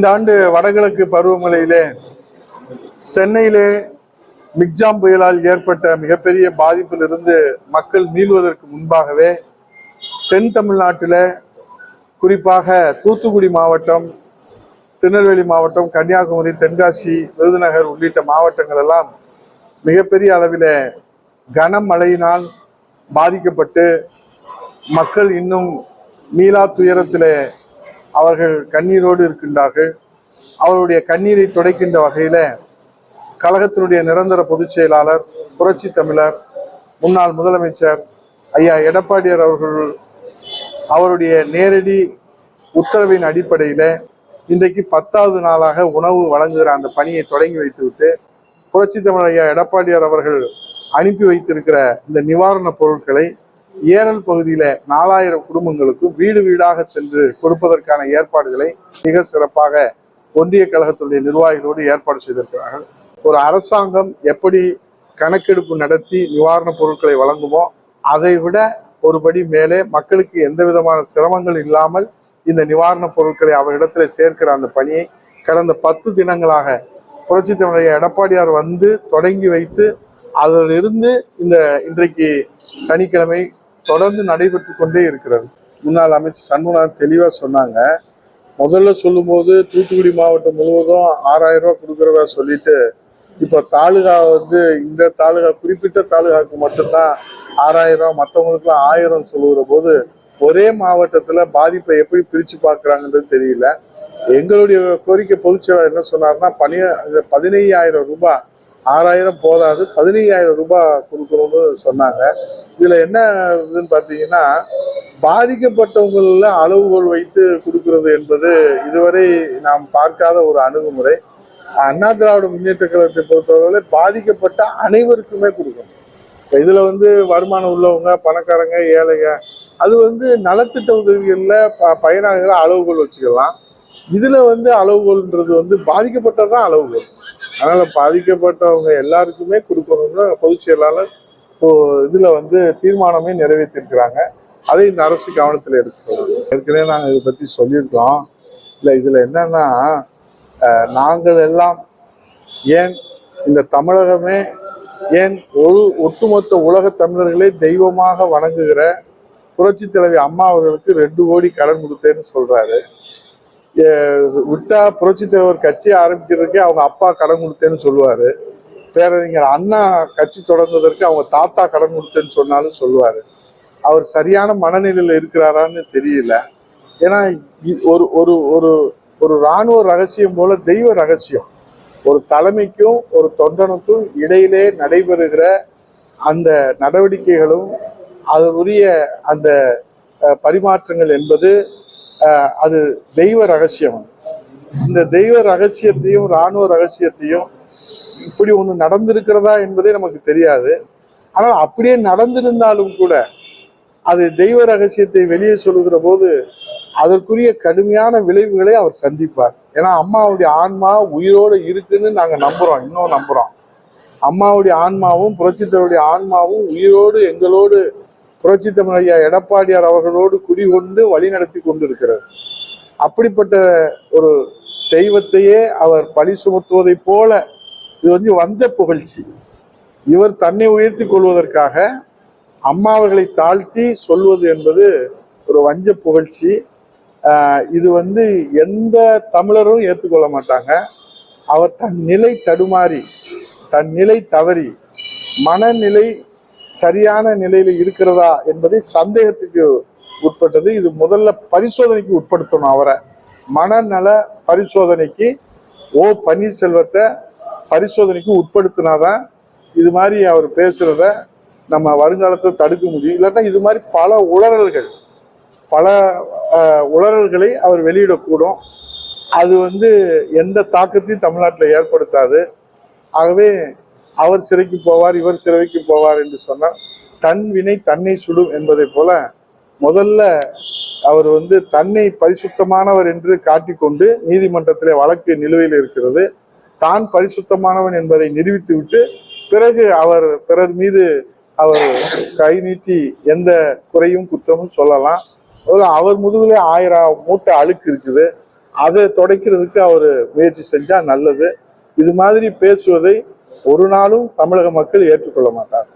இந்த ஆண்டு வடகிழக்கு பருவமழையிலே சென்னையிலே மிக்ஜாம் புயலால் ஏற்பட்ட மிகப்பெரிய பாதிப்பிலிருந்து மக்கள் மீள்வதற்கு முன்பாகவே தென் தமிழ்நாட்டில குறிப்பாக தூத்துக்குடி மாவட்டம், திருநெல்வேலி மாவட்டம், கன்னியாகுமரி, தென்காசி, விருதுநகர் உள்ளிட்ட மாவட்டங்கள் எல்லாம் மிகப்பெரிய அளவில் கனமழையினால் பாதிக்கப்பட்டு மக்கள் இன்னும் மீளா துயரத்திலே அவர்கள் கண்ணீரோடு இருக்கின்றார்கள். அவருடைய கண்ணீரை துடைக்கின்ற வகையில கழகத்தினுடைய நிரந்தர பொதுச் செயலாளர், புரட்சி தமிழர், முன்னாள் முதலமைச்சர் ஐயா எடப்பாடியார் அவருடைய நேரடி உத்தரவின் அடிப்படையில இன்றைக்கு 10வது நாளாக உணவு வழங்குகிற அந்த பணியை தொடங்கி வைத்துவிட்டு புரட்சி தமிழர் ஐயா எடப்பாடியார் அவர்கள் அனுப்பி வைத்திருக்கிற இந்த நிவாரணப் பொருட்களை ஏரல் பகுதியில 4000 குடும்பங்களுக்கு வீடு வீடாக சென்று கொடுப்பதற்கான ஏற்பாடுகளை மிக சிறப்பாக ஒன்றிய கழகத்துடைய நிர்வாகிகளோடு ஏற்பாடு செய்திருக்கிறார்கள். ஒரு அரசாங்கம் எப்படி கணக்கெடுப்பு நடத்தி நிவாரணப் பொருட்களை வழங்குமோ அதை விட ஒருபடி மேலே மக்களுக்கு எந்த விதமான சிரமங்கள் இல்லாமல் இந்த நிவாரணப் பொருட்களை அவரிடத்துல சேர்க்கிற அந்த பணியை கடந்த 10 தினங்களாக புரட்சி தமிழர் எடப்பாடியார் வந்து தொடங்கி வைத்து அதிலிருந்து இன்றைக்கு சனிக்கிழமை தொடர்ந்து நடைபெற்று கொண்டே இருக்கிறது. முன்னாள் அமைச்சர் சண்முகநாதன் தெளிவா சொன்னாங்க. முதல்ல சொல்லும் போது தூத்துக்குடி மாவட்டம் முழுவதும் 6000 ரூபாய் கொடுக்கறதா சொல்லிட்டு இப்ப தாலுகா இந்த தாலுகா குறிப்பிட்ட தாலுகாவுக்கு மட்டும்தான் 6000 ரூபாய், மற்றவங்களுக்கு 1000 சொல்லுகிற போது ஒரே மாவட்டத்துல பாதிப்பை எப்படி பிரிச்சு பாக்குறாங்கன்றது தெரியல. எங்களுடைய கோரிக்கை பொதுச்செயலாளர் என்ன சொன்னார்னா 15000 ரூபாய், 6000 போதாது, 15000 ரூபாய் கொடுக்கணும்னு சொன்னாங்க. இதுல என்ன பாத்தீங்கன்னா பாதிக்கப்பட்டவங்கள அளவுகோல் வைத்து கொடுக்கிறது என்பது இதுவரை நாம் பார்க்காத ஒரு அணுகுமுறை. அண்ணா திராவிட முன்னேற்ற கழகத்தை பொறுத்தவரை பாதிக்கப்பட்ட அனைவருக்குமே கொடுக்கணும். இதுல வருமானம் உள்ளவங்க, பணக்காரங்க, ஏழைங்க, அது நலத்திட்ட உதவிகள்ல பயனாளிகளை அளவுகோல் வச்சுக்கலாம். இதுல அளவுகோல்ன்றது பாதிக்கப்பட்டதான் அளவுகோல். அதனால பாதிக்கப்பட்டவங்க எல்லாருக்குமே கொடுக்கணும்னு பொதுச் செயலாளர் இதுல தீர்மானமே நிறைவேற்றிருக்கிறாங்க. அதை இந்த அரசு கவனத்தில் எடுத்துக்கணும். ஏற்கனவே நாங்கள் இதை பத்தி சொல்லியிருக்கோம். இல்லை, இதுல என்னன்னா நாங்கள் எல்லாம் ஏன் இந்த தமிழகமே ஏன் ஒட்டுமொத்த உலக தமிழர்களே தெய்வமாக வணங்குகிற புரட்சி தலைவி அம்மா அவர்களுக்கு 2 கோடி கடன் கொடுத்தேன்னு சொல்றாரு. விட்டா புரட்சி தலைவர் கட்சி ஆரம்பிக்கிறதுக்கே அவங்க அப்பா கடன் கொடுத்தேன்னு சொல்லுவாரு. பேரறிஞர் அண்ணா கட்சி தொடங்குவதற்கு அவங்க தாத்தா கடன் கொடுத்தேன்னு சொன்னாலும் சொல்லுவாரு. அவர் சரியான மனநிலையில இருக்கிறாரான்னு தெரியல. ஏன்னா ஒரு ஒரு ஒரு ஒரு இராணுவ ரகசியம் போல தெய்வ ரகசியம் ஒரு தலைமைக்கும் ஒரு தொண்டனுக்கும் இடையிலே நடைபெறுகிற அந்த நடவடிக்கைகளும் அதனுடைய அந்த பரிமாற்றங்கள் என்பது அது தெய்வ ரகசியம். இந்த தெய்வ ரகசியத்தையும் இராணுவ ரகசியத்தையும் இப்படி ஒண்ணு நடந்திருக்கிறதா என்பதே நமக்கு தெரியாது. ஆனால் அப்படியே நடந்திருந்தாலும் கூட அது தெய்வ ரகசியத்தை வெளியே சொல்லுகிற போது அதற்குரிய கடுமையான விளைவுகளை அவர் சந்திப்பார். ஏன்னா அம்மாவுடைய ஆன்மா உயிரோடு இருக்குன்னு நாங்க நம்புறோம், இன்னும் நம்புறோம். அம்மாவுடைய ஆன்மாவும் புரட்சித்தலைவருடைய ஆன்மாவும் உயிரோடு எங்களோடு புரட்சி தமிழர் ஐயா எடப்பாடியார் அவர்களோடு குடிகொண்டு வழி நடத்தி கொண்டிருக்கிறது. அப்படிப்பட்ட ஒரு தெய்வத்தையே அவர் பழி சுமத்துவதை போல இது வஞ்ச புகழ்ச்சி. இவர் தன்னை உயர்த்தி கொள்வதற்காக அம்மா அவர்களை தாழ்த்தி சொல்வது என்பது ஒரு வஞ்ச புகழ்ச்சி. இது எந்த தமிழரும் ஏற்றுக்கொள்ள மாட்டாங்க. அவர் தன் நிலை தடுமாறி, தன் நிலை தவறி, மனநிலை சரியான நிலையில இருக்கிறதா என்பதை சந்தேகத்துக்கு உட்பட்டது. இது முதல்ல பரிசோதனைக்கு உட்படுத்தணும். அவரை மனநல பரிசோதனைக்கு பன்னீர்செல்வத்தை பரிசோதனைக்கு உட்படுத்தினாதான் இது மாதிரி அவர் பேசுறத நம்ம வருங்காலத்தை தடுக்க முடியும். இல்லாட்டா இது மாதிரி பல உளறல்களை அவர் வெளியிடக்கூடும். அது எந்த தாக்கத்தையும் தமிழ்நாட்டில் ஏற்படுத்தாது. ஆகவே அவர் சிறைக்கு போவார், இவர் சிறைக்கு போவார் என்று சொன்னால் தன் வினை தன்னை சுடும் என்பதை போல முதல்ல அவர் தன்னை பரிசுத்தமானவர் என்று காட்டிக்கொண்டு நீதிமன்றத்திலே வழக்கு நிலுவையில் இருக்கிறது. தான் பரிசுத்தமானவன் என்பதை நிரூபித்து விட்டு பிறகு அவர் பிறர் மீது அவர் கை நீட்டி எந்த குறையும் குற்றமும் சொல்லலாம். அவர் முதுகுலே 1000 மூட்டை அழுக்கு இருக்குது. அதை துடைக்கிறதுக்கு அவர் முயற்சி செஞ்சா நல்லது. இது மாதிரி பேசுவதை ஒரு நாளும் தமிழக மக்கள் ஏற்றுக்கொள்ள மாட்டார்.